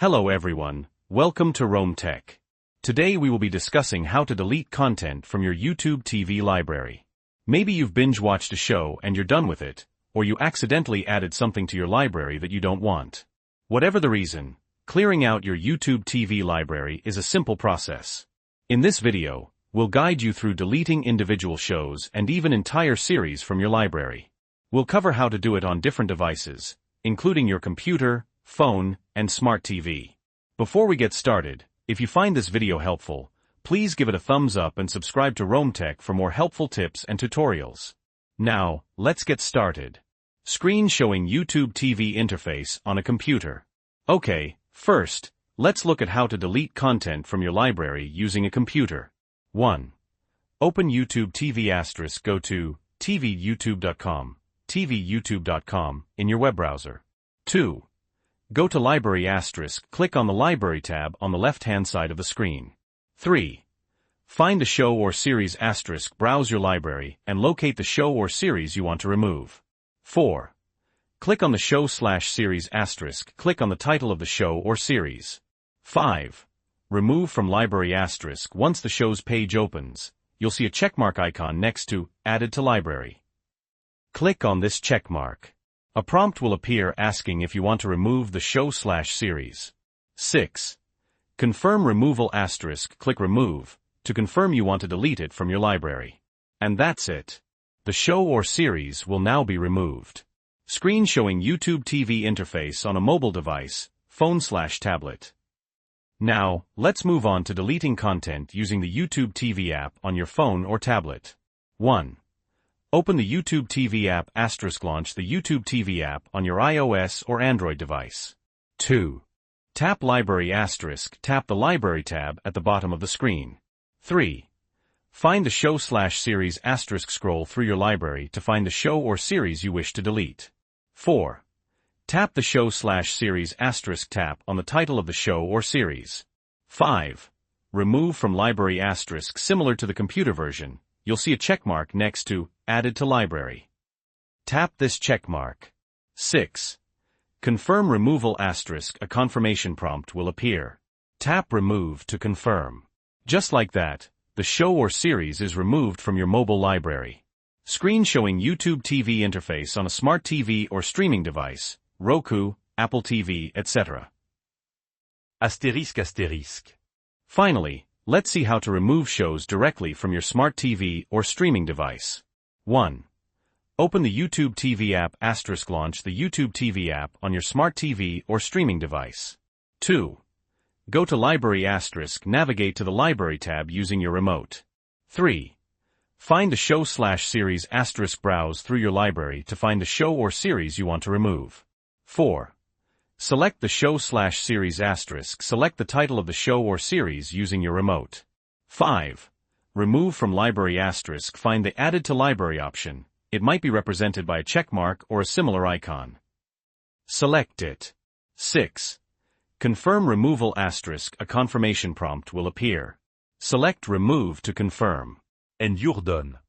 Hello everyone, welcome to Rome Tech. Today we will be discussing how to delete content from your YouTube TV library. Maybe you've binge-watched a show and you're done with it, or you accidentally added something to your library that you don't want. Whatever the reason, clearing out your YouTube TV library is a simple process. In this video, we'll guide you through deleting individual shows and even entire series from your library. We'll cover how to do it on different devices, including your computer, phone, and smart TV. Before we get started, if you find this video helpful, please give it a thumbs up and subscribe to Rome Tech for more helpful tips and tutorials. Now, let's get started. Screen showing YouTube TV interface on a computer. Okay, first, let's look at how to delete content from your library using a computer. 1. Open YouTube TV*, go to tvyoutube.com, tvyoutube.com in your web browser. 2. Go to Library*, click on the Library tab on the left-hand side of the screen. 3. Find a show or series*, browse your library and locate the show or series you want to remove. 4. Click on the show/series*, click on the title of the show or series. 5. Remove from Library*. Once the show's page opens, you'll see a checkmark icon next to Added to Library. Click on this checkmark. A prompt will appear asking if you want to remove the show/series. 6. Confirm removal*, click Remove, to confirm you want to delete it from your library. And that's it. The show or series will now be removed. Screen showing YouTube TV interface on a mobile device, phone/tablet. Now, let's move on to deleting content using the YouTube TV app on your phone or tablet. 1. Open the YouTube TV app*, launch the YouTube TV app on your iOS or Android device. 2. Tap Library*, tap the Library tab at the bottom of the screen. 3. Find the show/series*, scroll through your library to find the show or series you wish to delete. 4. Tap the show/series*, tap on the title of the show or series. 5. Remove from Library*, similar to the computer version, you'll see a checkmark next to Added to Library. Tap this checkmark. 6. Confirm removal*, a confirmation prompt will appear. Tap Remove to confirm. Just like that, the show or series is removed from your mobile library. Screen showing YouTube TV interface on a smart TV or streaming device, Roku, Apple TV, etc. ***. Finally, let's see how to remove shows directly from your smart TV or streaming device. 1. Open the YouTube TV app*, launch the YouTube TV app on your smart TV or streaming device. 2. Go to Library*, navigate to the Library tab using your remote. 3. Find the show/series*, browse through your library to find the show or series you want to remove. 4. Select the show/series*, select the title of the show or series using your remote. 5. Remove from Library*, find the Added to Library option. It might be represented by a checkmark or a similar icon. Select it. 6. Confirm removal*, a confirmation prompt will appear. Select Remove to confirm. And you're done.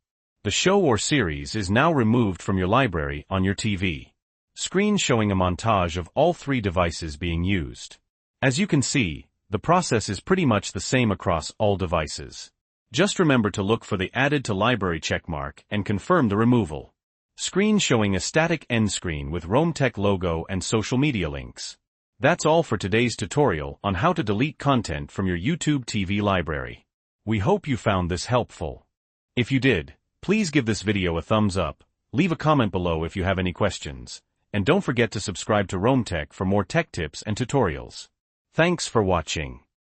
The show or series is now removed from your library on your TV. Screen showing a montage of all 3 devices being used. As you can see, the process is pretty much the same across all devices. Just remember to look for the Added to Library checkmark and confirm the removal. Screen showing a static end screen with Rome Tech logo and social media links. That's all for today's tutorial on how to delete content from your YouTube TV library. We hope you found this helpful. If you did, please give this video a thumbs up, leave a comment below if you have any questions, and don't forget to subscribe to Rome Tech for more tech tips and tutorials. Thanks for watching.